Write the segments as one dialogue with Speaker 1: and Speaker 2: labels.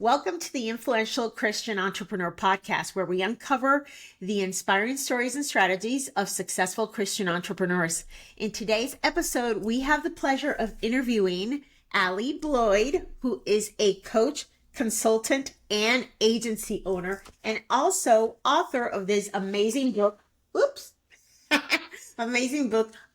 Speaker 1: Welcome to the Influential Christian Entrepreneur Podcast, where we uncover the inspiring stories and strategies of successful Christian entrepreneurs. In today's episode, we have the pleasure of interviewing Allie Bloyd, who is a coach, consultant, and agency owner, and also author of this amazing book,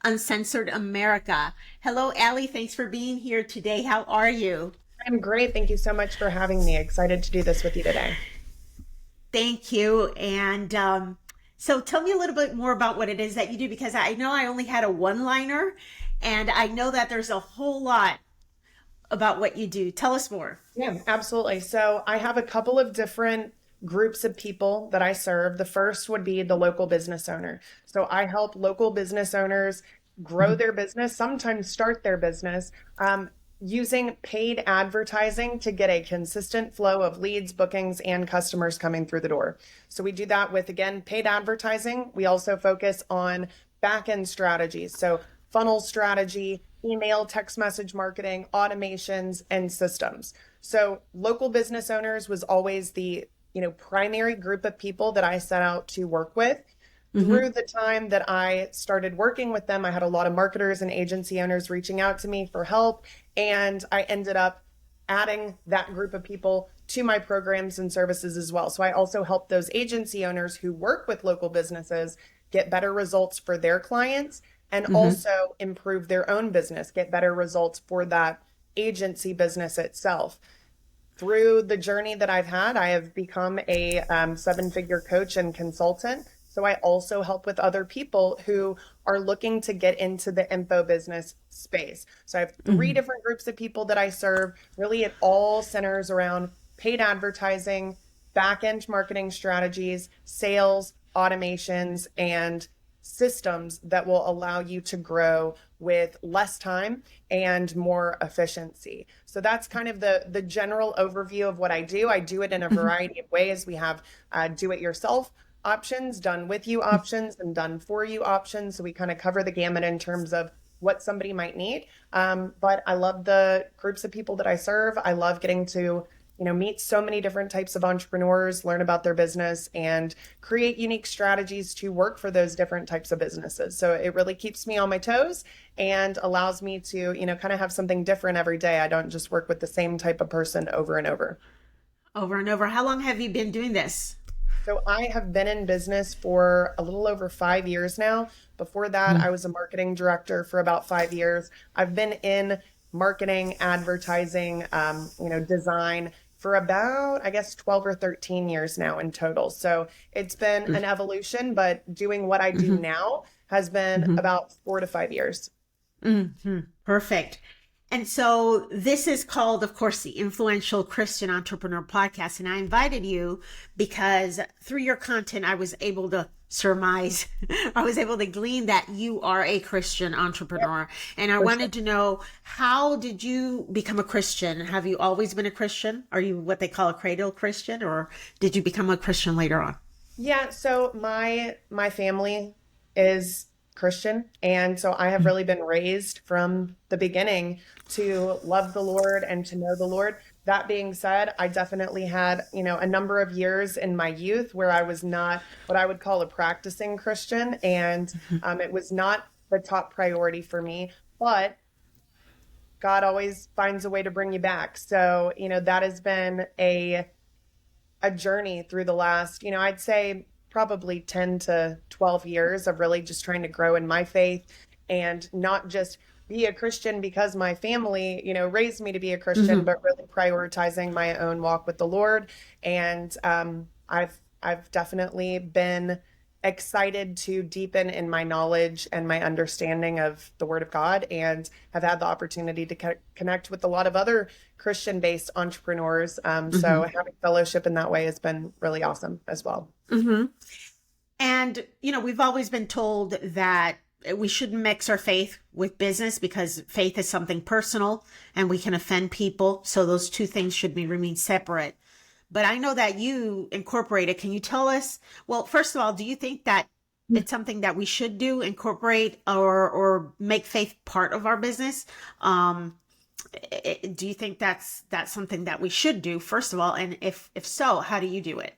Speaker 1: Uncensored America. Hello, Allie. Thanks for being here today. How are you?
Speaker 2: I'm great. Thank you so much for having me. Excited to do this with you today.
Speaker 1: Thank you. And so tell me a little bit more about what it is that you do, because I know I only had a one-liner, and I know that there's a whole lot about what you do. Tell us more.
Speaker 2: Yeah, absolutely. So I have a couple of different groups of people that I serve. The first would be the local business owner. So I help local business owners grow their business, sometimes start their business, using paid advertising to get a consistent flow of leads, bookings, and customers coming through the door. So we do that with, again, paid advertising. We also focus on back-end strategies. So funnel strategy, email, text message marketing, automations, and systems. So local business owners was always the primary group of people that I set out to work with. Through the time that I started working with them, I had a lot of marketers and agency owners reaching out to me for help, and I ended up adding that group of people to my programs and services as well. So I also help those agency owners who work with local businesses get better results for their clients and also improve their own business, get better results for that agency business itself. Through the journey that I've had, I have become a seven-figure coach and consultant. So I also help with other people who are looking to get into the info business space. So I have three different groups of people that I serve. Really, it all centers around paid advertising, back-end marketing strategies, sales, automations, and systems that will allow you to grow with less time and more efficiency. So that's kind of the general overview of what I do. I do it in a variety of ways. We have do-it-yourself options, done with you options, and done for you options. So we kind of cover the gamut in terms of what somebody might need. But I love the groups of people that I serve. I love getting to, meet so many different types of entrepreneurs, learn about their business, and create unique strategies to work for those different types of businesses. So it really keeps me on my toes and allows me to, kind of have something different every day. I don't just work with the same type of person over and over.
Speaker 1: Over and over. How long have you been doing this?
Speaker 2: So I have been in business for a little over 5 years now. Before that, I was a marketing director for about 5 years. I've been in marketing, advertising, design for about, 12 or 13 years now in total. So it's been an evolution, but doing what I do now has been about 4 to 5 years.
Speaker 1: Perfect. And so this is called, of course, the Influential Christian Entrepreneur Podcast. And I invited you because through your content, I was able to surmise, I was able to glean that you are a Christian entrepreneur. Yep. And I wanted to know, how did you become a Christian? Have you always been a Christian? Are you what they call a cradle Christian, or did you become a Christian later on?
Speaker 2: Yeah, so my family is Christian. And so I have really been raised from the beginning to love the Lord and to know the Lord. That being said, I definitely had, a number of years in my youth where I was not what I would call a practicing Christian. And it was not the top priority for me, but God always finds a way to bring you back. So, that has been a journey through the last, I'd say probably 10 to 12 years of really just trying to grow in my faith and not just be a Christian because my family, raised me to be a Christian, but really prioritizing my own walk with the Lord. And I've definitely been excited to deepen in my knowledge and my understanding of the Word of God, and have had the opportunity to connect with a lot of other Christian-based entrepreneurs. So having fellowship in that way has been really awesome as well.
Speaker 1: And, we've always been told that we shouldn't mix our faith with business because faith is something personal and we can offend people. So those two things should remain separate. But I know that you incorporate it. Can you tell us, well, first of all, do you think that it's something that we should do, incorporate or make faith part of our business? Do you think that's something that we should do, first of all? And if so, how do you do it?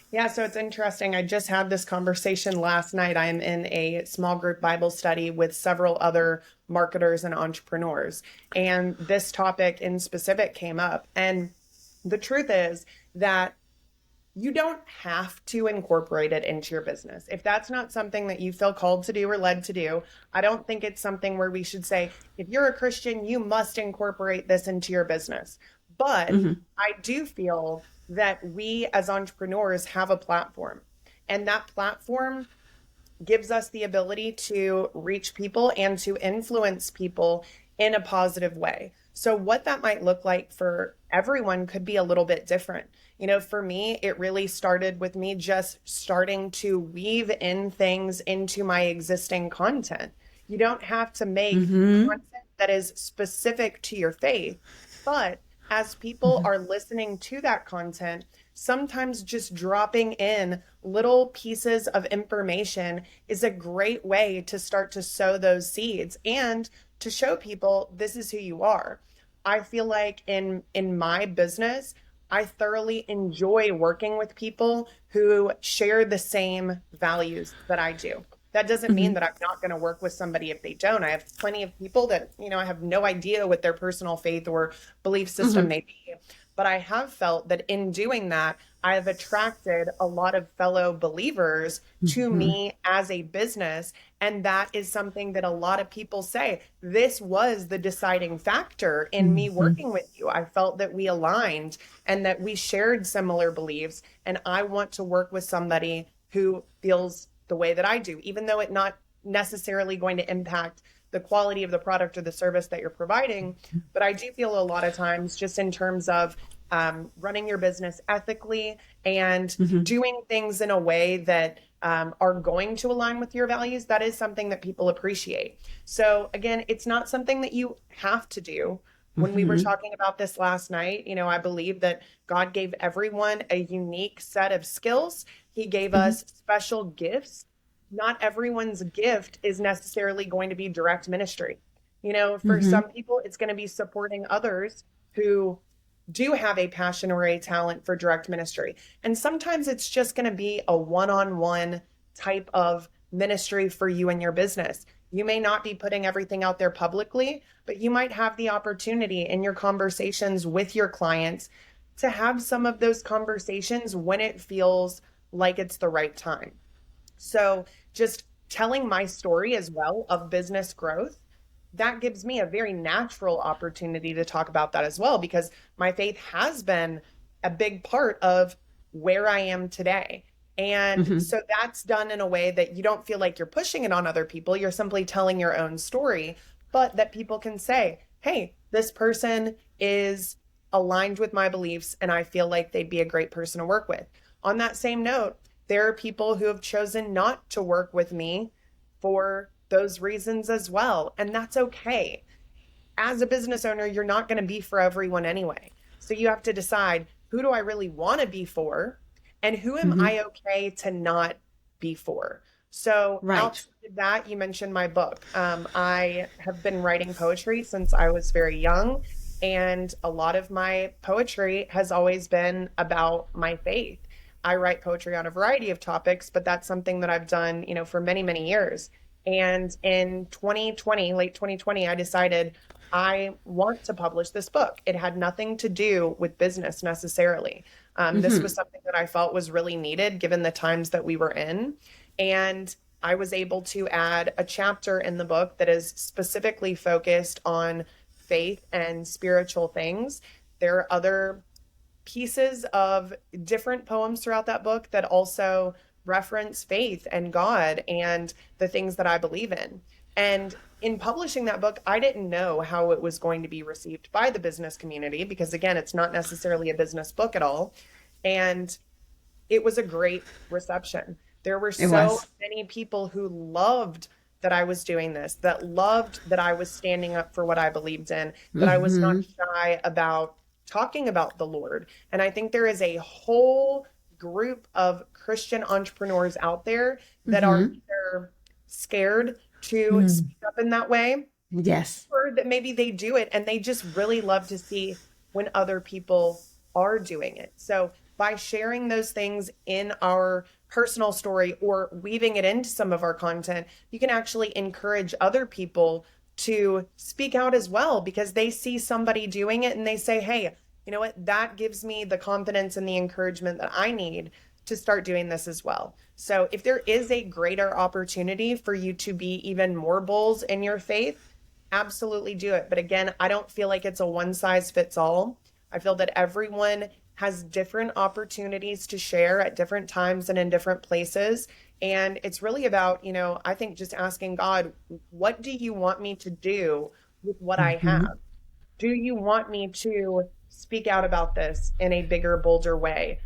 Speaker 2: Yeah, so it's interesting. I just had this conversation last night. I am in a small group Bible study with several other marketers and entrepreneurs, and this topic in specific came up. And the truth is that you don't have to incorporate it into your business. If that's not something that you feel called to do or led to do, I don't think it's something where we should say, if you're a Christian, you must incorporate this into your business. But
Speaker 1: Hmm.
Speaker 2: I do feel that we as entrepreneurs have a platform, and that platform gives us the ability to reach people and to influence people in a positive way. So, what that might look like for everyone could be a little bit different. For me, it really started with me just starting to weave in things into my existing content. You don't have to make
Speaker 1: Hmm.
Speaker 2: content that is specific to your faith, but as people are listening to that content, sometimes just dropping in little pieces of information is a great way to start to sow those seeds and to show people this is who you are. I feel like in my business, I thoroughly enjoy working with people who share the same values that I do. That doesn't mean
Speaker 1: Hmm.
Speaker 2: that I'm not going to work with somebody if they don't. I have plenty of people that, I have no idea what their personal faith or belief system
Speaker 1: Hmm.
Speaker 2: may be. But I have felt that in doing that, I have attracted a lot of fellow believers to
Speaker 1: Hmm.
Speaker 2: me as a business. And that is something that a lot of people say, this was the deciding factor in me
Speaker 1: Hmm.
Speaker 2: working with you. I felt that we aligned and that we shared similar beliefs. And I want to work with somebody who feels the way that I do, even though it's not necessarily going to impact the quality of the product or the service that you're providing. But I do feel a lot of times, just in terms of running your business ethically and
Speaker 1: Hmm.
Speaker 2: doing things in a way that are going to align with your values, that is something that people appreciate. So, again, it's not something that you have to do. When we were
Speaker 1: Hmm.
Speaker 2: talking about this last night, I believe that God gave everyone a unique set of skills. He gave
Speaker 1: Hmm.
Speaker 2: us special gifts. Not everyone's gift is necessarily going to be direct ministry. For
Speaker 1: Hmm.
Speaker 2: some people, it's going to be supporting others who do have a passion or a talent for direct ministry. And sometimes it's just going to be a one on one type of ministry for you and your business. You may not be putting everything out there publicly, but you might have the opportunity in your conversations with your clients to have some of those conversations when it feels like it's the right time. So, just telling my story as well of business growth, that gives me a very natural opportunity to talk about that as well, because my faith has been a big part of where I am today. And
Speaker 1: Hmm.
Speaker 2: so that's done in a way that you don't feel like you're pushing it on other people. You're simply telling your own story, but that people can say, hey, this person is aligned with my beliefs, and I feel like they'd be a great person to work with. On that same note, there are people who have chosen not to work with me for those reasons as well. And that's okay. As a business owner, you're not going to be for everyone anyway. So you have to decide, who do I really want to be for? And who am
Speaker 1: Hmm.
Speaker 2: I okay to not be for? So
Speaker 1: Right.
Speaker 2: outside of that, you mentioned my book. I have been writing poetry since I was very young. And a lot of my poetry has always been about my faith. I write poetry on a variety of topics, but that's something that I've done, for many, many years. And in 2020, late 2020, I decided I want to publish this book. It had nothing to do with business necessarily. This was
Speaker 1: Hmm.
Speaker 2: something that I felt was really needed given the times that we were in. And I was able to add a chapter in the book that is specifically focused on faith and spiritual things. There are other pieces of different poems throughout that book that also reference faith and God and the things that I believe in. And in publishing that book, I didn't know how it was going to be received by the business community because, again, it's not necessarily a business book at all. And it was a great reception. There were
Speaker 1: It
Speaker 2: so
Speaker 1: was.
Speaker 2: many people who loved that I was doing this, that loved that I was standing up for what I believed in, that I was not
Speaker 1: Hmm.
Speaker 2: shy about talking about the Lord. And I think there is a whole group of Christian entrepreneurs out there that are
Speaker 1: Hmm.
Speaker 2: either scared to
Speaker 1: Hmm.
Speaker 2: speak up in that way,
Speaker 1: Yes.
Speaker 2: or that maybe they do it and they just really love to see when other people are doing it. So by sharing those things in our personal story or weaving it into some of our content, you can actually encourage other people to speak out as well because they see somebody doing it and they say, hey, you know what? That gives me the confidence and the encouragement that I need to start doing this as well. So if there is a greater opportunity for you to be even more bulls in your faith, absolutely do it. But again, I don't feel like it's a one size fits all. I feel that everyone has different opportunities to share at different times and in different places. And it's really about, I think just asking God, what do you want me to do with what I
Speaker 1: Hmm.
Speaker 2: have? Do you want me to speak out about this in a bigger, bolder way?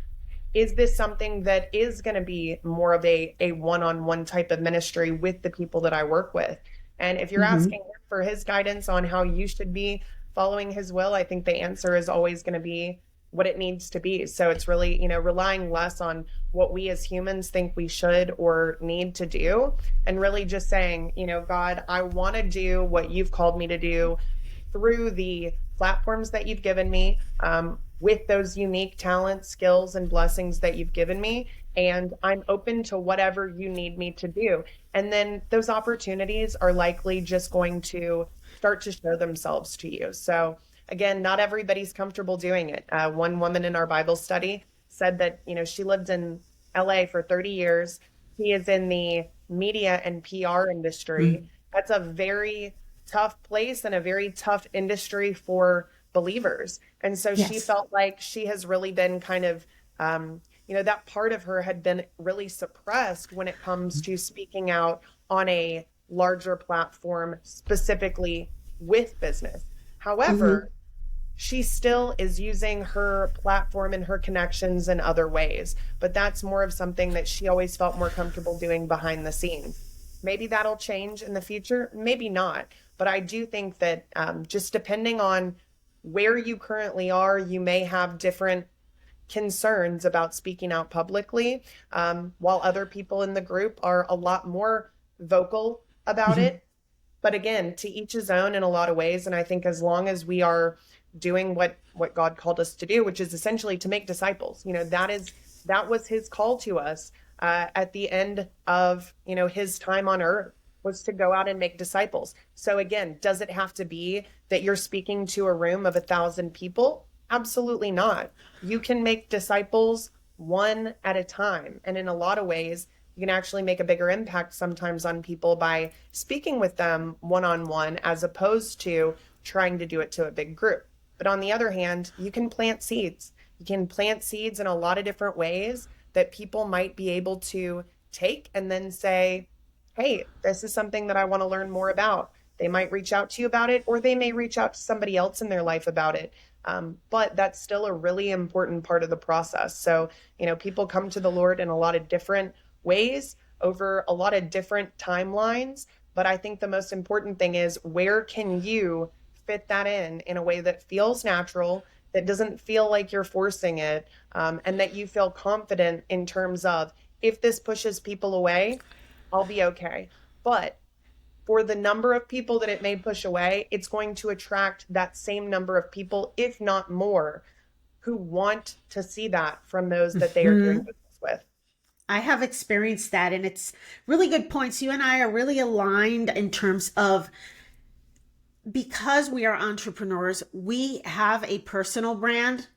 Speaker 2: Is this something that is going to be more of a one-on-one type of ministry with the people that I work with? And if you're
Speaker 1: Hmm.
Speaker 2: asking him for his guidance on how you should be following his will, I think the answer is always going to be what it needs to be. So it's really, relying less on what we as humans think we should or need to do, and really just saying, God, I want to do what you've called me to do through the platforms that you've given me, with those unique talents, skills, and blessings that you've given me. And I'm open to whatever you need me to do. And then those opportunities are likely just going to start to show themselves to you. So, again, not everybody's comfortable doing it. One woman in our Bible study said that, she lived in LA for 30 years. He is in the media and PR industry. That's a very tough place and a very tough industry for believers. And so she
Speaker 1: Yes.
Speaker 2: felt like she has really been kind of, that part of her had been really suppressed when it comes to speaking out on a larger platform, specifically with business.
Speaker 1: Hmm.
Speaker 2: However, she still is using her platform and her connections in other ways. But that's more of something that she always felt more comfortable doing behind the scenes. Maybe that'll change in the future, maybe not. But I do think that just depending on where you currently are, you may have different concerns about speaking out publicly, while other people in the group are a lot more vocal about
Speaker 1: Hmm.
Speaker 2: it. But again, to each his own in a lot of ways. And I think as long as we are doing what God called us to do, which is essentially to make disciples, that was his call to us at the end of his time on earth, was to go out and make disciples. So again, does it have to be that you're speaking to a room of 1,000 people? Absolutely not. You can make disciples one at a time, and in a lot of ways you can actually make a bigger impact sometimes on people by speaking with them one on one as opposed to trying to do it to a big group. But on the other hand, you can plant seeds. You can plant seeds in a lot of different ways that people might be able to take and then say, hey, this is something that I want to learn more about. They might reach out to you about it, or they may reach out to somebody else in their life about it. But that's still a really important part of the process. So, people come to the Lord in a lot of different ways over a lot of different timelines. But I think the most important thing is, where can you fit that in a way that feels natural, that doesn't feel like you're forcing it, and that you feel confident in terms of, if this pushes people away, I'll be okay. But for the number of people that it may push away, it's going to attract that same number of people, if not more, who want to see that from those that they are doing
Speaker 1: Hmm.
Speaker 2: business with.
Speaker 1: I have experienced that, and it's really good points. You and I are really aligned in terms of, because we are entrepreneurs, we have a personal brand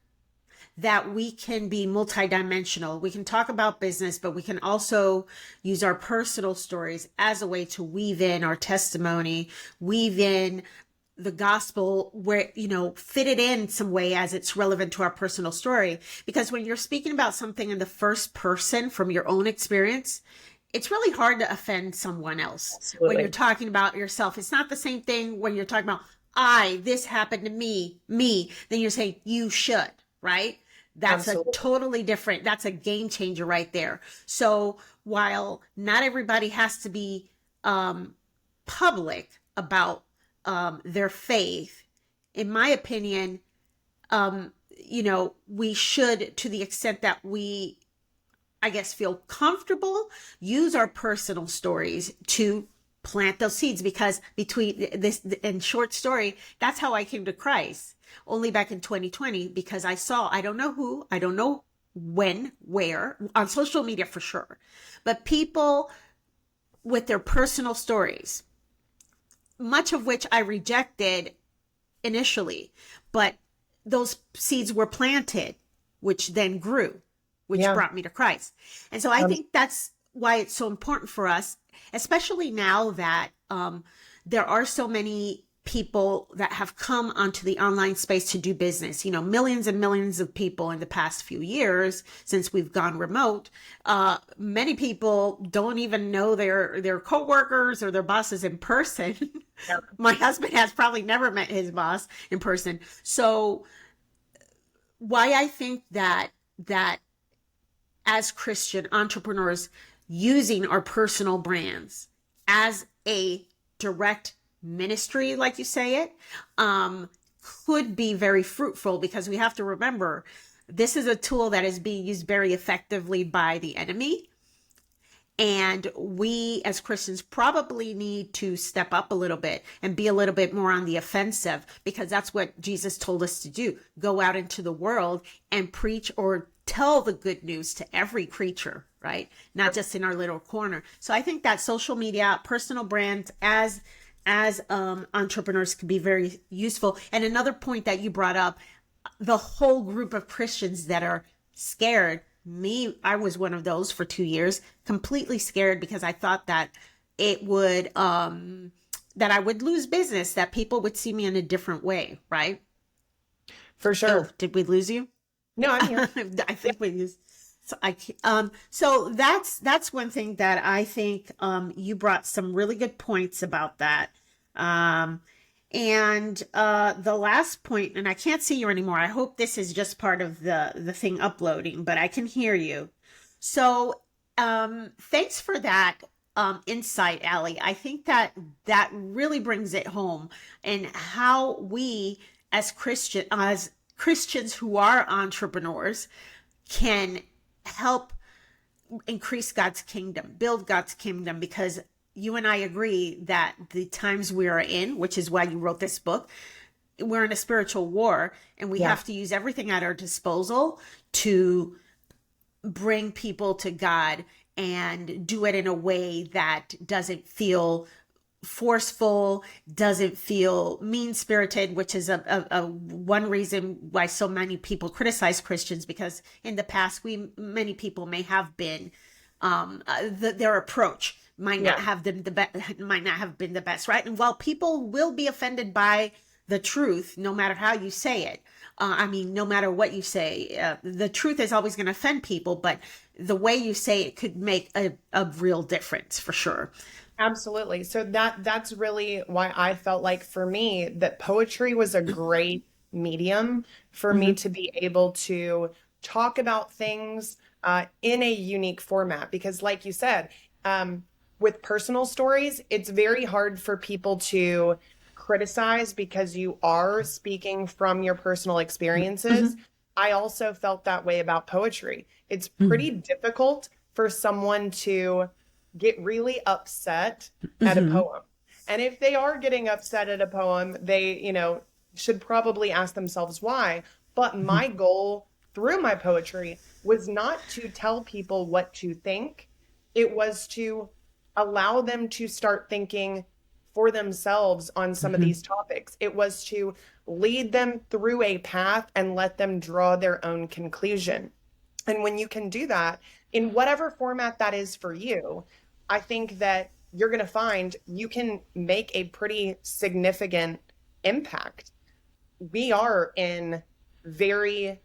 Speaker 1: that we can be multidimensional. We can talk about business, but we can also use our personal stories as a way to weave in our testimony, weave in the gospel, where, fit it in some way as it's relevant to our personal story. Because when you're speaking about something in the first person from your own experience, it's really hard to offend someone else when you're
Speaker 2: Absolutely.
Speaker 1: talking about yourself. It's not the same thing when you're talking about, this happened to me, then you're saying you should, right? That's a
Speaker 2: Absolutely.
Speaker 1: totally different, that's a game changer right there. So while not everybody has to be public about their faith, in my opinion, we should, to the extent that we, I guess, feel comfortable, use our personal stories to plant those seeds, because between this and short story, that's how I came to Christ only back in 2020, because I saw, I don't know who, I don't know when, where, on social media for sure, but people with their personal stories, much of which I rejected initially, but those seeds were planted, which then grew, which
Speaker 2: Yeah.
Speaker 1: brought me to Christ. And so I think that's why it's so important for us, especially now that there are so many people that have come onto the online space to do business. You know, millions and millions of people in the past few years since we've gone remote. Many people don't even know their coworkers or their bosses in person.
Speaker 2: Yeah.
Speaker 1: My husband has probably never met his boss in person. So why I think that as Christian entrepreneurs, using our personal brands as a direct ministry, like you say it, could be very fruitful, because we have to remember this is a tool that is being used very effectively by the enemy. And we as Christians probably need to step up a little bit and be a little bit more on the offensive, because that's what Jesus told us to do. Go out into the world and preach or tell the good news to every creature, right? Not just in our little corner. So I think that social media, personal brands as entrepreneurs can be very useful. And another point that you brought up, the whole group of Christians that are scared. I was one of those for 2 years, completely scared, because I thought that it would, that I would lose business, that people would see me in a different way, right?
Speaker 2: For sure.
Speaker 1: Oh, did we lose you?
Speaker 2: No, I'm here.
Speaker 1: I think we used. So that's one thing that I think you brought some really good points about that. And the last point, and I can't see you anymore. I hope this is just part of the thing uploading, but I can hear you. So thanks for that insight, Allie. I think that really brings it home, and how we as Christians who are entrepreneurs can help increase God's kingdom, build God's kingdom, because you and I agree that the times we are in, which is why you wrote this book, we're in a spiritual war, and we have to use everything at our disposal to bring people to God, and do it in a way that doesn't feel forceful, doesn't feel mean-spirited, which is a one reason why so many people criticize Christians, because in the past many people may have been their approach might not have been the best, right? And while people will be offended by the truth, no matter how you say it, no matter what you say, the truth is always going to offend people, but the way you say it could make a real difference, for sure.
Speaker 2: Absolutely. So that's really why I felt like, for me, that poetry was a great medium for me to be able to talk about things in a unique format. Because like you said, with personal stories, it's very hard for people to criticize, because you are speaking from your personal experiences. I also felt that way about poetry. It's pretty difficult for someone to get really upset at a poem. And if they are getting upset at a poem, they, should probably ask themselves why. But my goal through my poetry was not to tell people what to think. It was to allow them to start thinking for themselves on some of these topics. It was to lead them through a path and let them draw their own conclusion. And when you can do that in whatever format that is for you, I think that you're going to find you can make a pretty significant impact. We are in very,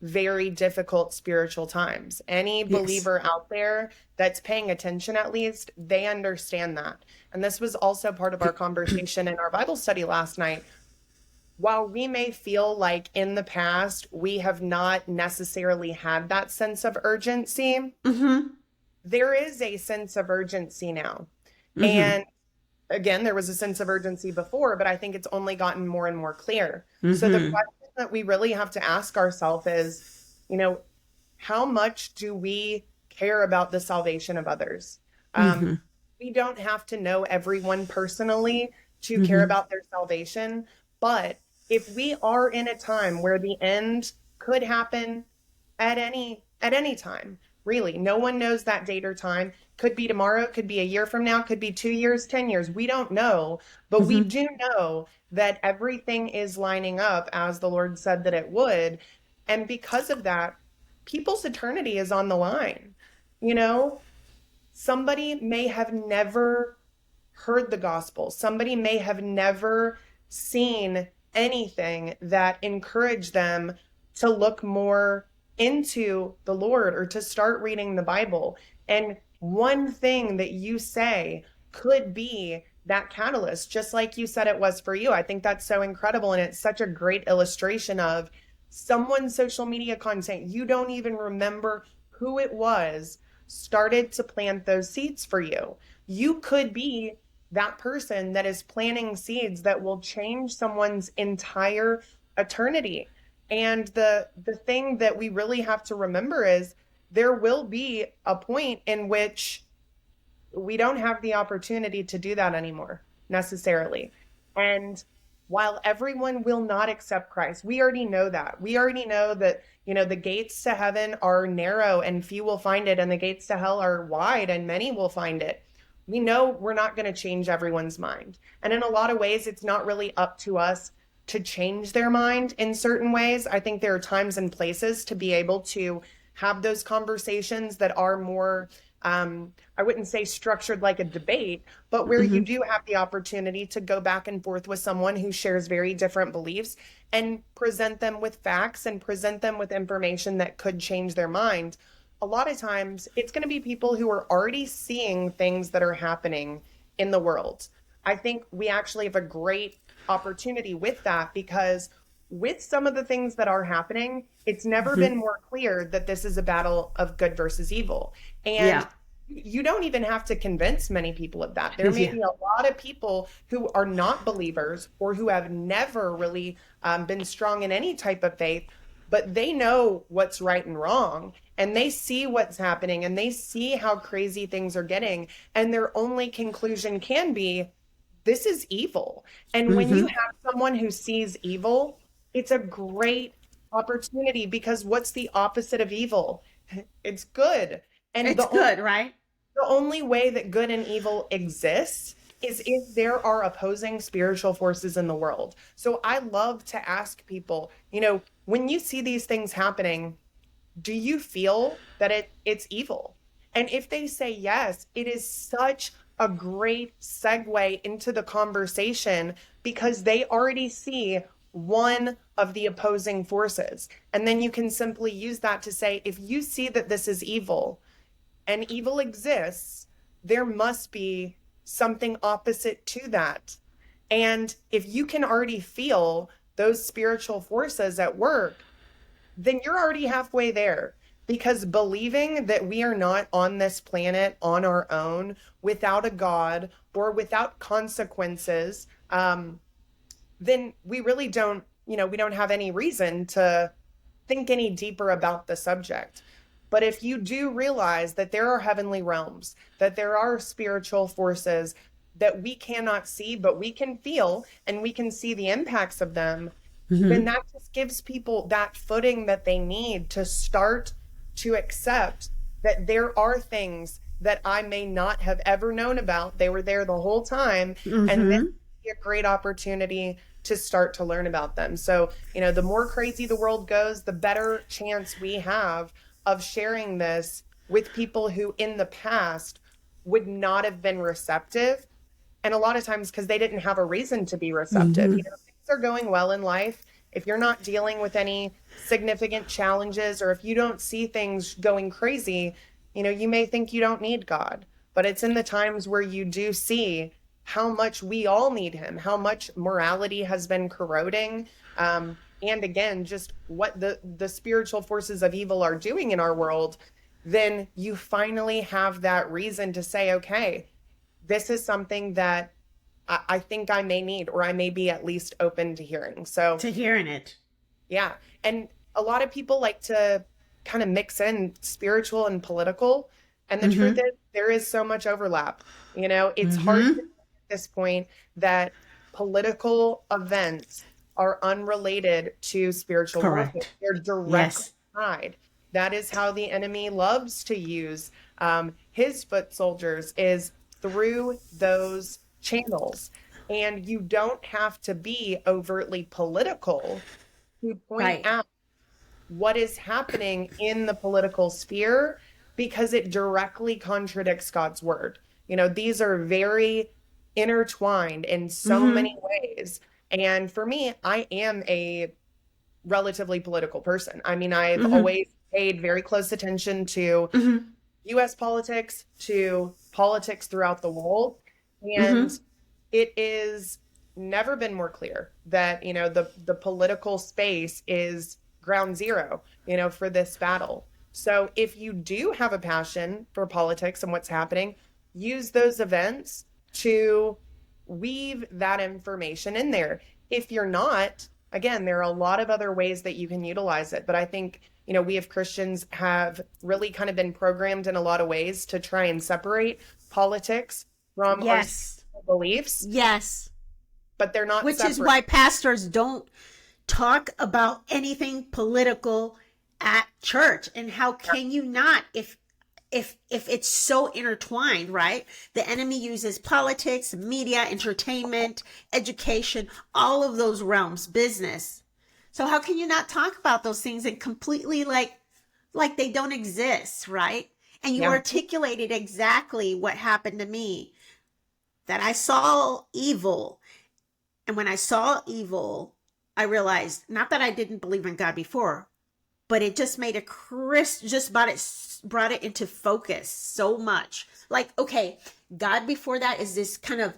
Speaker 2: very difficult spiritual times. Any believer out there that's paying attention, at least, they understand that. And this was also part of our conversation in our Bible study last night. While we may feel like in the past we have not necessarily had that sense of urgency, there is a sense of urgency now. And again, there was a sense of urgency before, but I think it's only gotten more and more clear. So the question that we really have to ask ourselves is, how much do we care about the salvation of others? We don't have to know everyone personally to care
Speaker 1: Hmm.
Speaker 2: about their salvation. But if we are in a time where the end could happen at any time, really, no one knows that date or time. Could be tomorrow, could be a year from now, could be 2 years, 10 years. We don't know, but we
Speaker 1: Hmm.
Speaker 2: do know that everything is lining up as the Lord said that it would. And because of that, people's eternity is on the line. You know, somebody may have never heard the gospel. Somebody may have never seen anything that encouraged them to look more into the Lord or to start reading the Bible. And one thing that you say could be that catalyst, just like you said it was for you. I think that's so incredible. And it's such a great illustration of someone's social media content. You don't even remember who it was started to plant those seeds for you. You could be that person that is planting seeds that will change someone's entire eternity. And the thing that we really have to remember is there will be a point in which we don't have the opportunity to do that anymore necessarily. And while everyone will not accept Christ, we already know that. We already know that, the gates to heaven are narrow and few will find it, and the gates to hell are wide and many will find it. We know we're not going to change everyone's mind. And in a lot of ways, it's not really up to us to change their mind in certain ways. I think there are times and places to be able to have those conversations that are more I wouldn't say structured like a debate, but where you
Speaker 1: Hmm.
Speaker 2: do have the opportunity to go back and forth with someone who shares very different beliefs and present them with facts and present them with information that could change their mind. A lot of times it's going to be people who are already seeing things that are happening in the world. I think we actually have a great opportunity with that because with some of the things that are happening, it's never
Speaker 1: Hmm.
Speaker 2: been more clear that this is a battle of good versus evil. And
Speaker 1: Yeah.
Speaker 2: you don't even have to convince many people of that. There may
Speaker 1: Yeah.
Speaker 2: be a lot of people who are not believers or who have never really been strong in any type of faith, but they know what's right and wrong. And they see what's happening and they see how crazy things are getting. And their only conclusion can be this is evil. And when you
Speaker 1: Hmm.
Speaker 2: have someone who sees evil, it's a great opportunity because what's the opposite of evil? It's good. And
Speaker 1: It's good, right?
Speaker 2: the only way that good and evil exists is if there are opposing spiritual forces in the world. So I love to ask people, when you see these things happening, do you feel that it's evil? And if they say yes, it is such a great segue into the conversation because they already see one of the opposing forces. And then you can simply use that to say, if you see that this is evil and evil exists, there must be something opposite to that. And if you can already feel those spiritual forces at work, then you're already halfway there. Because believing that we are not on this planet on our own without a God or without consequences, then we really don't, we don't have any reason to think any deeper about the subject. But if you do realize that there are heavenly realms, that there are spiritual forces that we cannot see, but we can feel and we can see the impacts of them, then
Speaker 1: Hmm.
Speaker 2: that just gives people that footing that they need to start to accept that there are things that I may not have ever known about. They were there the whole time. And this
Speaker 1: Hmm.
Speaker 2: would be a great opportunity to start to learn about them. So, the more crazy the world goes, the better chance we have of sharing this with people who in the past would not have been receptive. And a lot of times because they didn't have a reason to be receptive.
Speaker 1: Hmm.
Speaker 2: Things are going well in life. If you're not dealing with any significant challenges or if you don't see things going crazy, you may think you don't need God. But it's in the times where you do see how much we all need him, how much morality has been corroding. And again, just what the spiritual forces of evil are doing in our world, then you finally have that reason to say, okay, this is something that I think I may need, or I may be at least open to hearing. So,
Speaker 1: To hearing it.
Speaker 2: yeah. And a lot of people like to kind of mix in spiritual and political. And the truth
Speaker 1: Mm-hmm.
Speaker 2: is, there is so much overlap. It's hard to
Speaker 1: Mm-hmm.
Speaker 2: at this point that political events are unrelated to spiritual warfare.
Speaker 1: Correct.
Speaker 2: They're directly
Speaker 1: Yes.
Speaker 2: tied. That is how the enemy loves to use his foot soldiers, is through those channels. And you don't have to be overtly political to point
Speaker 1: Right.
Speaker 2: out what is happening in the political sphere, because it directly contradicts God's word. These are very intertwined in so
Speaker 1: Mm-hmm.
Speaker 2: many ways. And for me, I am a relatively political person. I mean, I've
Speaker 1: Mm-hmm.
Speaker 2: always paid very close attention to
Speaker 1: Mm-hmm.
Speaker 2: US politics, to politics throughout the world. And
Speaker 1: Mm-hmm.
Speaker 2: it is never been more clear that, the political space is ground zero, for this battle. So if you do have a passion for politics and what's happening, use those events to weave that information in there. If you're not, again, there are a lot of other ways that you can utilize it. But I think, we as Christians have really kind of been programmed in a lot of ways to try and separate politics from our
Speaker 1: Yes.
Speaker 2: spiritual beliefs,
Speaker 1: Yes.
Speaker 2: but they're not
Speaker 1: Which is
Speaker 2: separate.
Speaker 1: why pastors don't talk about anything political at church. And how can you not, if it's so intertwined, right? The enemy uses politics, media, entertainment, education, all of those realms, business. So how can you not talk about those things and completely like they don't exist, right? And you
Speaker 2: Yeah.
Speaker 1: articulated exactly what happened to me, that I saw evil. And when I saw evil, I realized not that I didn't believe in God before, but it just made a just brought it into focus so much. Like, okay, God before that is this kind of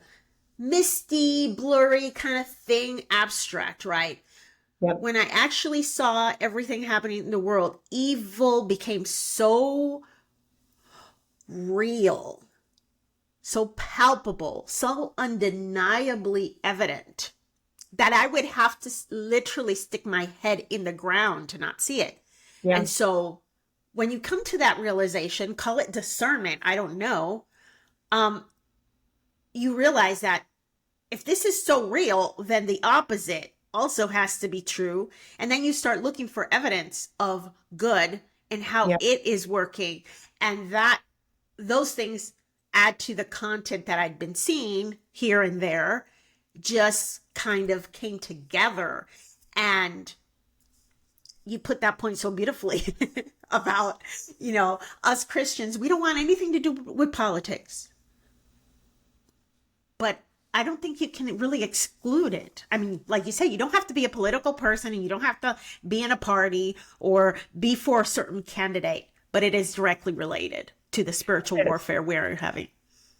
Speaker 1: misty, blurry kind of thing, abstract, right?
Speaker 2: Yep.
Speaker 1: When I actually saw everything happening in the world, evil became so real, so palpable, so undeniably evident that I would have to literally stick my head in the ground to not see it.
Speaker 2: Yeah.
Speaker 1: And so when you come to that realization, call it discernment, I don't know, um, you realize that if this is so real, then the opposite also has to be true. And then you start looking for evidence of good and how
Speaker 2: Yeah.
Speaker 1: it is working. And that those things add to the content that I'd been seeing here and there, just kind of came together. And you put that point so beautifully about, us Christians, we don't want anything to do with politics. But I don't think you can really exclude it. I mean, like you say, you don't have to be a political person and you don't have to be in a party or be for a certain candidate, but it is directly related to the spiritual
Speaker 2: It is.
Speaker 1: warfare we're having.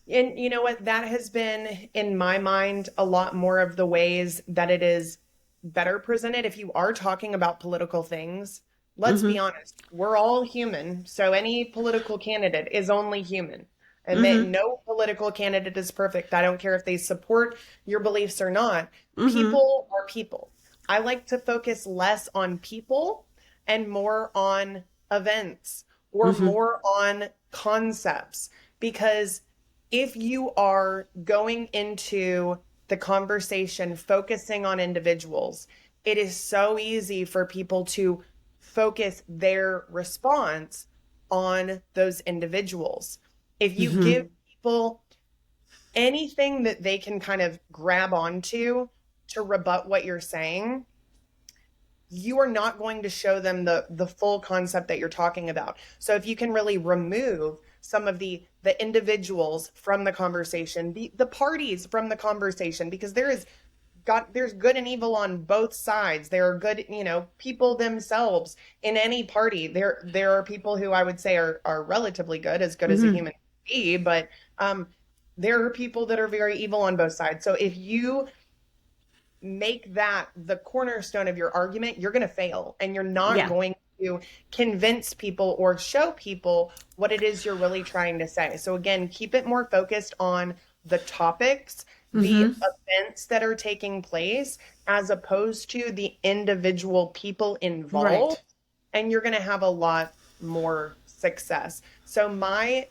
Speaker 2: And you know what? That has been, in my mind, a lot more of the ways that it is better presented. If you are talking about political things, let's be
Speaker 1: Mm-hmm.
Speaker 2: honest, we're all human. So any political candidate is only human. And that
Speaker 1: Mm-hmm.
Speaker 2: no political candidate is perfect. I don't care if they support your beliefs or not.
Speaker 1: Mm-hmm.
Speaker 2: People are people. I like to focus less on people and more on events, or
Speaker 1: Mm-hmm.
Speaker 2: more on concepts, because if you are going into the conversation focusing on individuals, it is so easy for people to focus their response on those individuals. If you
Speaker 1: Mm-hmm.
Speaker 2: give people anything that they can kind of grab onto to rebut what you're saying, you are not going to show them the full concept that you're talking about. So if you can really remove some of the individuals from the conversation, the parties from the conversation, because there's good and evil on both sides. There are good, people themselves in any party. There are people who I would say are relatively good as a
Speaker 1: Mm-hmm.
Speaker 2: human being, but there are people that are very evil on both sides. So if you make that the cornerstone of your argument, you're going to fail, and you're not
Speaker 1: Yeah.
Speaker 2: going to convince people or show people what it is you're really trying to say. So again, keep it more focused on the topics, the
Speaker 1: Mm-hmm.
Speaker 2: events that are taking place, as opposed to the individual people involved,
Speaker 1: Right.
Speaker 2: and you're going to have a lot more success. So my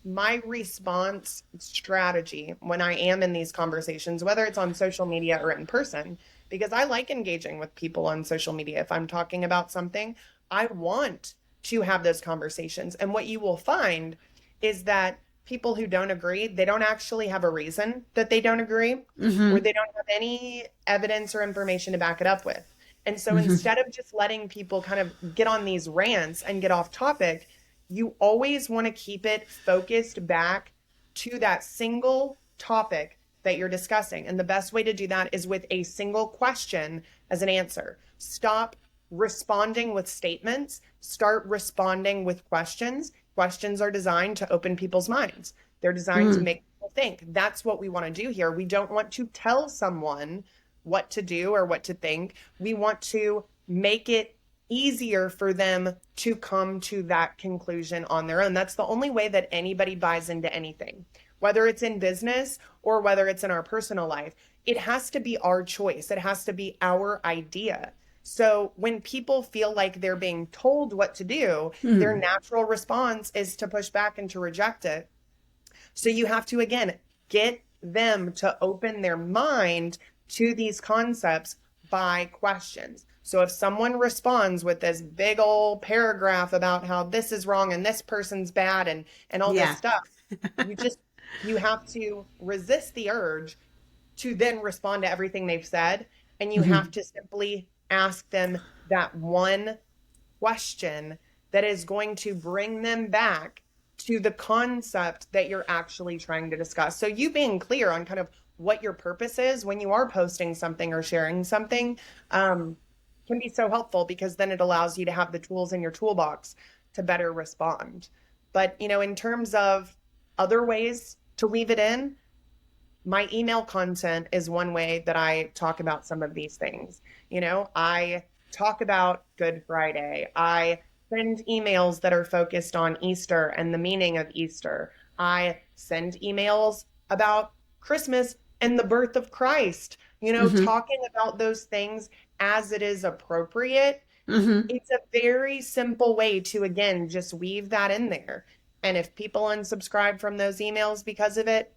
Speaker 2: my response strategy when I am in these conversations, whether it's on social media or in person, because I like engaging with people on social media. If I'm talking about something, I want to have those conversations. And what you will find is that people who don't agree, they don't actually have a reason that they don't agree, or
Speaker 1: Mm-hmm.
Speaker 2: they don't have any evidence or information to back it up with. And so
Speaker 1: Mm-hmm.
Speaker 2: instead of just letting people kind of get on these rants and get off topic, you always want to keep it focused back to that single topic that you're discussing. And the best way to do that is with a single question as an answer. Stop responding with statements, start responding with questions. Questions are designed to open people's minds. They're designed to
Speaker 1: Mm.
Speaker 2: make people think. That's what we want to do here. We don't want to tell someone what to do or what to think. We want to make it easier for them to come to that conclusion on their own. That's the only way that anybody buys into anything, whether it's in business or whether it's in our personal life. It has to be our choice, it has to be our idea. So when people feel like they're being told what to do, their
Speaker 1: Mm.
Speaker 2: natural response is to push back and to reject it. So you have to, again, get them to open their mind to these concepts by questions. So if someone responds with this big old paragraph about how this is wrong and this person's bad and all this
Speaker 1: Yeah.
Speaker 2: stuff, you just you have to resist the urge to then respond to everything they've said, and you have
Speaker 1: Mm-hmm.
Speaker 2: to simply ask them that one question that is going to bring them back to the concept that you're actually trying to discuss. So you being clear on kind of what your purpose is when you are posting something or sharing something can be so helpful, because then it allows you to have the tools in your toolbox to better respond. But, in terms of other ways to weave it in, my email content is one way that I talk about some of these things. I talk about Good Friday. I send emails that are focused on Easter and the meaning of Easter. I send emails about Christmas and the birth of Christ,
Speaker 1: Mm-hmm.
Speaker 2: talking about those things as it is appropriate.
Speaker 1: Mm-hmm.
Speaker 2: It's a very simple way to, again, just weave that in there. And if people unsubscribe from those emails because of it,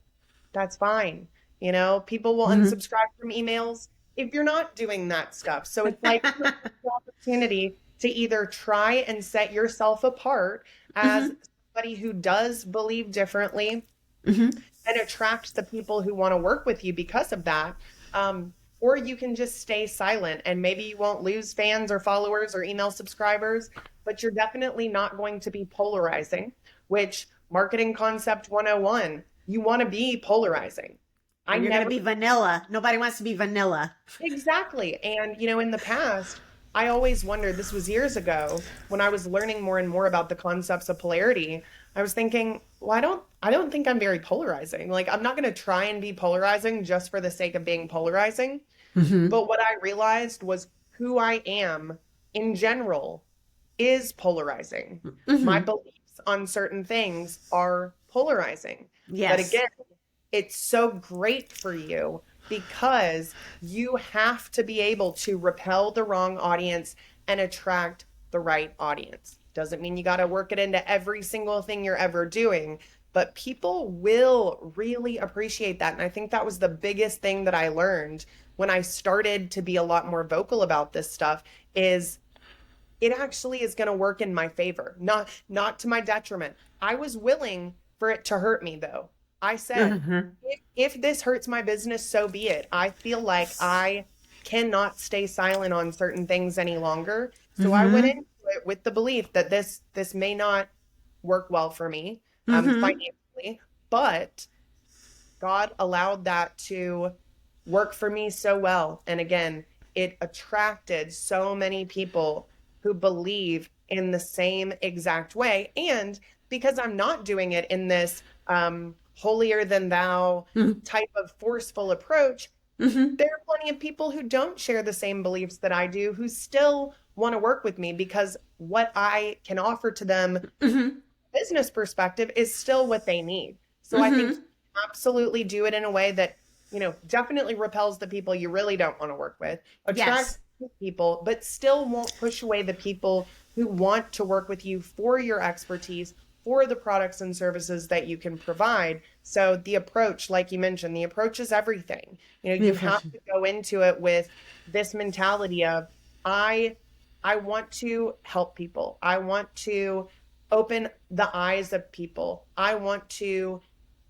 Speaker 2: that's fine. People will
Speaker 1: Mm-hmm.
Speaker 2: unsubscribe from emails if you're not doing that stuff. So it's like the opportunity to either try and set yourself apart as
Speaker 1: Mm-hmm.
Speaker 2: somebody who does believe differently
Speaker 1: Mm-hmm.
Speaker 2: and attract the people who want to work with you because of that. Or you can just stay silent, and maybe you won't lose fans or followers or email subscribers, but you're definitely not going to be polarizing, which marketing concept 101, you want to be polarizing. I
Speaker 1: And you're going to
Speaker 2: never
Speaker 1: be vanilla. Nobody wants to be vanilla.
Speaker 2: Exactly. And, in the past, I always wondered, this was years ago when I was learning more and more about the concepts of polarity. I was thinking, well, I don't think I'm very polarizing. Like, I'm not going to try and be polarizing just for the sake of being polarizing.
Speaker 1: Mm-hmm.
Speaker 2: But what I realized was who I am in general is polarizing. My
Speaker 1: Mm-hmm.
Speaker 2: beliefs on certain things are polarizing. But
Speaker 1: Yes.
Speaker 2: again, it's so great for you because you have to be able to repel the wrong audience and attract the right audience. Doesn't mean you got to work it into every single thing you're ever doing, but people will really appreciate that. And I think that was the biggest thing that I learned when I started to be a lot more vocal about this stuff is it actually is going to work in my favor, not to my detriment. I was willing for it to hurt me though. I said,
Speaker 1: Mm-hmm.
Speaker 2: if this hurts my business, so be it. I feel like I cannot stay silent on certain things any longer. So I went
Speaker 1: Mm-hmm.
Speaker 2: into it with the belief that this may not work well for me
Speaker 1: Mm-hmm.
Speaker 2: financially, but God allowed that to work for me so well. And again, it attracted so many people who believe in the same exact way. And because I'm not doing it in this holier than thou type of forceful approach,
Speaker 1: Mm-hmm.
Speaker 2: there are plenty of people who don't share the same beliefs that I do who still want to work with me because what I can offer to them
Speaker 1: Mm-hmm.
Speaker 2: business perspective is still what they need. So I think
Speaker 1: Mm-hmm.
Speaker 2: absolutely do it in a way that, definitely repels the people you really don't want to work with, attracts
Speaker 1: Yes.
Speaker 2: people, but still won't push away the people who want to work with you for your expertise for the products and services that you can provide. So the approach, like you mentioned, the approach is everything. You have to go into it with this mentality of I I want to help people. I want to open the eyes of people. I want to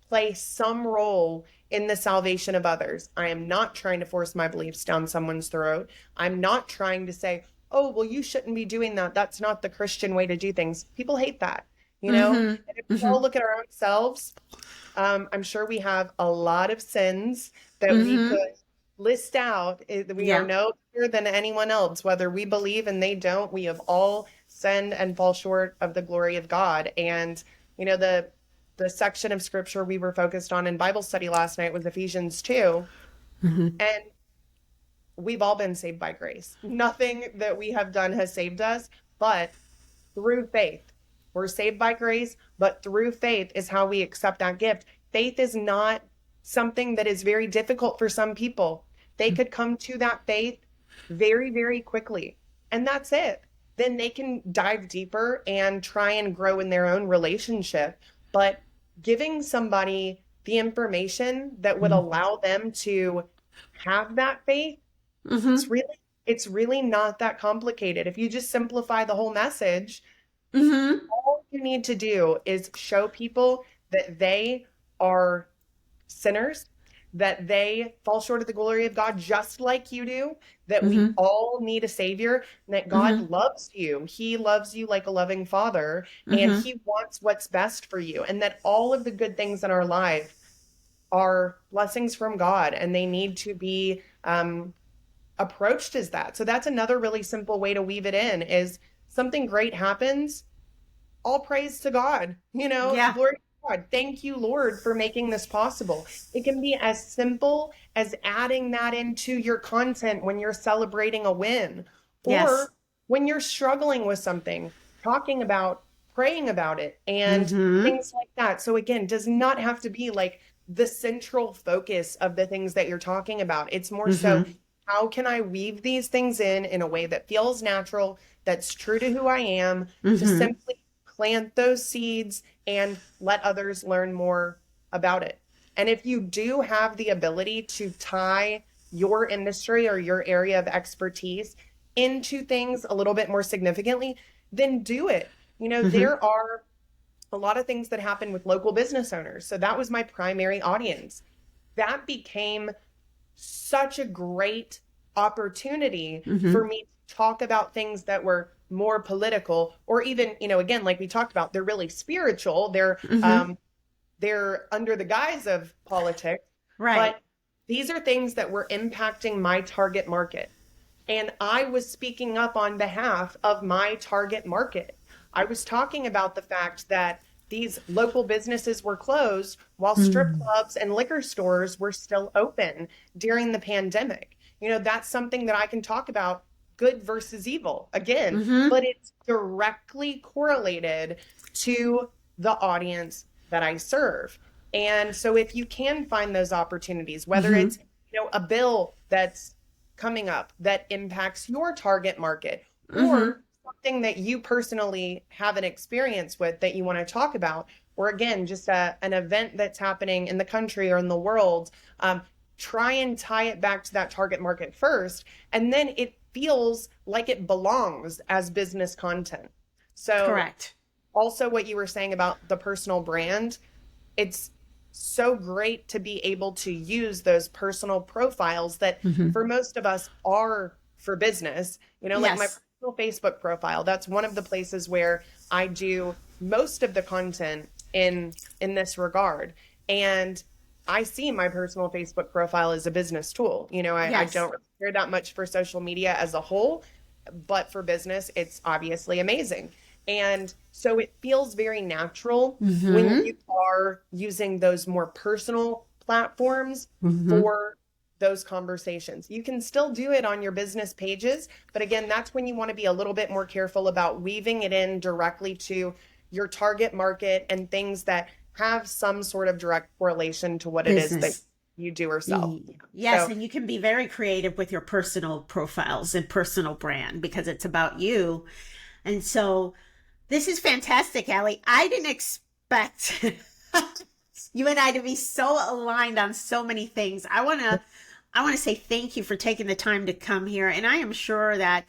Speaker 2: play some role in the salvation of others. I am not trying to force my beliefs down someone's throat. I'm not trying to say, oh, well, you shouldn't be doing that. That's not the Christian way to do things. People hate that, you know?
Speaker 1: Mm-hmm.
Speaker 2: And if we all
Speaker 1: Mm-hmm.
Speaker 2: look at our own selves, I'm sure we have a lot of sins that we
Speaker 1: Mm-hmm.
Speaker 2: could list out. We are
Speaker 1: Yeah.
Speaker 2: no better than anyone else, whether we believe and they don't. We have all sinned and fall short of the glory of God. And the section of scripture we were focused on in Bible study last night was Ephesians 2.
Speaker 1: Mm-hmm.
Speaker 2: And we've all been saved by grace. Nothing that we have done has saved us, but through faith. We're saved by grace, but through faith is how we accept that gift. Faith is not something that is very difficult for some people. They could come to that faith very, very quickly, and that's it. Then they can dive deeper and try and grow in their own relationship. But giving somebody the information that would allow them to have that faith,
Speaker 1: Mm-hmm.
Speaker 2: it's really not that complicated. If you just simplify the whole message,
Speaker 1: Mm-hmm.
Speaker 2: all you need to do is show people that they are sinners, that they fall short of the glory of God just like you do, that we
Speaker 1: Mm-hmm.
Speaker 2: all need a savior, and that
Speaker 1: Mm-hmm.
Speaker 2: God loves you. He loves you like a loving father, and
Speaker 1: Mm-hmm.
Speaker 2: he wants what's best for you, and that all of the good things in our life are blessings from God, and they need to be approached as that. So that's another really simple way to weave it in is something great happens, all praise to God,
Speaker 1: Yeah.
Speaker 2: glory to God. Thank you, Lord, for making this possible. It can be as simple as adding that into your content when you're celebrating a win
Speaker 1: Yes.
Speaker 2: or when you're struggling with something, talking about, praying about it, and
Speaker 1: Mm-hmm.
Speaker 2: things like that. So, again, does not have to be like the central focus of the things that you're talking about. It's more so,
Speaker 1: Mm-hmm.
Speaker 2: how can I weave these things in a way that feels natural, that's true to who I am, to
Speaker 1: Mm-hmm.
Speaker 2: simply plant those seeds and let others learn more about it. And if you do have the ability to tie your industry or your area of expertise into things a little bit more significantly, then do it.
Speaker 1: Mm-hmm.
Speaker 2: There are a lot of things that happen with local business owners. So that was my primary audience. That became such a great opportunity
Speaker 1: Mm-hmm.
Speaker 2: for me to talk about things that were more political or even, again, like we talked about, they're really spiritual.
Speaker 1: Mm-hmm.
Speaker 2: They're under the guise of politics,
Speaker 1: Right.
Speaker 2: but these are things that were impacting my target market. And I was speaking up on behalf of my target market. I was talking about the fact that these local businesses were closed while strip
Speaker 1: Mm-hmm.
Speaker 2: clubs and liquor stores were still open during the pandemic. That's something that I can talk about, good versus evil again,
Speaker 1: Mm-hmm.
Speaker 2: but it's directly correlated to the audience that I serve. And so if you can find those opportunities, whether
Speaker 1: Mm-hmm.
Speaker 2: it's, a bill that's coming up that impacts your target market
Speaker 1: Mm-hmm.
Speaker 2: or something that you personally have an experience with that you want to talk about, or again, just an event that's happening in the country or in the world, try and tie it back to that target market first. And then it feels like it belongs as business content. So,
Speaker 1: Correct.
Speaker 2: also, what you were saying about the personal brand, it's so great to be able to use those personal profiles that
Speaker 1: Mm-hmm.
Speaker 2: for most of us are for business. Like my
Speaker 1: Yes.
Speaker 2: personal Facebook profile, that's one of the places where I do most of the content in this regard. And I see my personal Facebook profile as a business tool. I
Speaker 1: Yes.
Speaker 2: don't really care that much for social media as a whole, but for business, it's obviously amazing. And so it feels very natural when
Speaker 1: Mm-hmm.
Speaker 2: you are using those more personal platforms
Speaker 1: Mm-hmm.
Speaker 2: for those conversations. You can still do it on your business pages, but again, that's when you want to be a little bit more careful about weaving it in directly to your target market and things that have some sort of direct correlation to what it is that
Speaker 1: Business.
Speaker 2: you do or sell.
Speaker 1: Yes,
Speaker 2: So,
Speaker 1: and you can be very creative with your personal profiles and personal brand because it's about you. And so This is fantastic, Allie. I didn't expect you and I to be so aligned on so many things. I want to say thank you for taking the time to come here, and I am sure that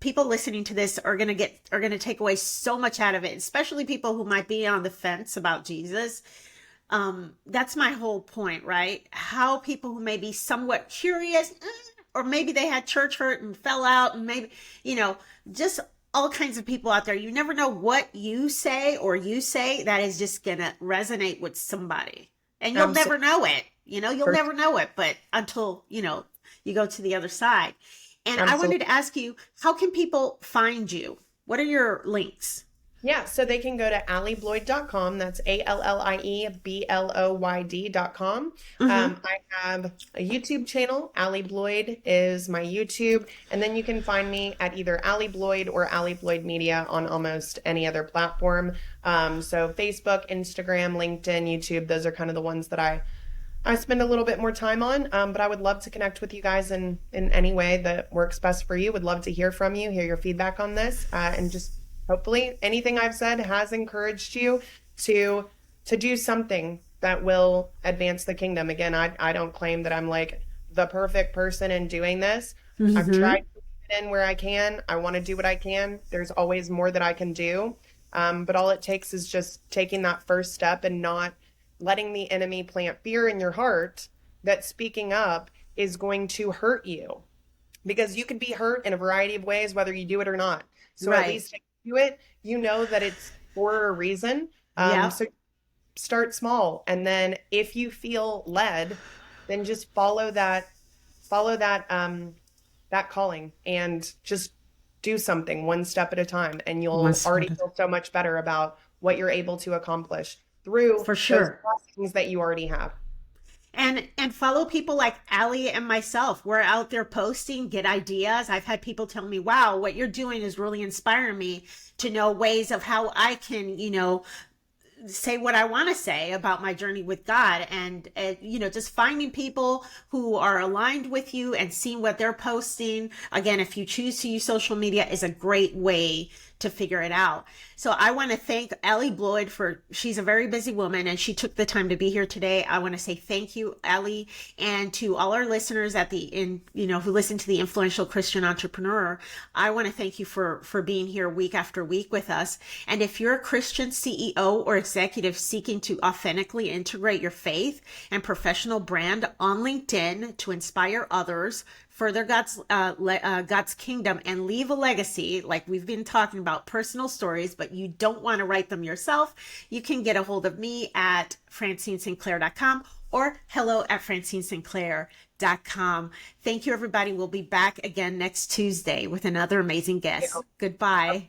Speaker 1: people listening to this are going to take away so much out of it, especially people who might be on the fence about Jesus. That's my whole point, right? How people who may be somewhat curious, or maybe they had church hurt and fell out, and maybe, you know, just all kinds of people out there. You never know what you say that is just gonna resonate with somebody, and you'll
Speaker 2: Absolutely.
Speaker 1: never know it. You'll never know it, but until you go to the other side. And I wanted
Speaker 2: Absolutely.
Speaker 1: to ask you, how can people find you? What are your links?
Speaker 2: Yeah, so they can go to alliebloyd.com. That's ALLIEBLOYD.com.
Speaker 1: Mm-hmm.
Speaker 2: I have a YouTube channel. Allie Bloyd is my YouTube. And then you can find me at either Allie Bloyd or Allie Bloyd Media on almost any other platform. So Facebook, Instagram, LinkedIn, YouTube, those are kind of the ones that I spend a little bit more time on. But I would love to connect with you guys in any way that works best for you. Would love to hear from you, hear your feedback on this, and just hopefully anything I've said has encouraged you to do something that will advance the kingdom. Again, I don't claim that I'm like the perfect person in doing this. I've
Speaker 1: Mm-hmm.
Speaker 2: tried to fit in where I can. I want to do what I can. There's always more that I can do. But all it takes is just taking that first step and not letting the enemy plant fear in your heart that speaking up is going to hurt you, because you could be hurt in a variety of ways, whether you do it or not. So at
Speaker 1: Right.
Speaker 2: least if you do it, you know that it's for a reason.
Speaker 1: Yep.
Speaker 2: So start small. And then if you feel led, then just follow that calling and just do something one step at a time. And
Speaker 1: One
Speaker 2: you'll already
Speaker 1: second.
Speaker 2: feel so much better about what you're able to accomplish through
Speaker 1: For
Speaker 2: those
Speaker 1: sure.
Speaker 2: blessings that you already have.
Speaker 1: And follow people like Allie and myself. We're out there posting, get ideas. I've had people tell me, wow, what you're doing is really inspiring me to know ways of how I can, say what I want to say about my journey with God. And, just finding people who are aligned with you and seeing what they're posting. Again, if you choose to use social media, is a great way to figure it out. So I want to thank Allie Bloyd she's a very busy woman and she took the time to be here today. I want to say thank you, Allie, and to all our listeners who listen to the Influential Christian Entrepreneur. I want to thank you for being here week after week with us. And if you're a Christian CEO or executive seeking to authentically integrate your faith and professional brand on LinkedIn to inspire others, further God's kingdom, and leave a legacy, like we've been talking about, personal stories, but you don't want to write them yourself, you can get a hold of me at francineSinclair.com or hello@francineSinclair.com. Thank you, everybody. We'll be back again next Tuesday with another amazing guest. Goodbye.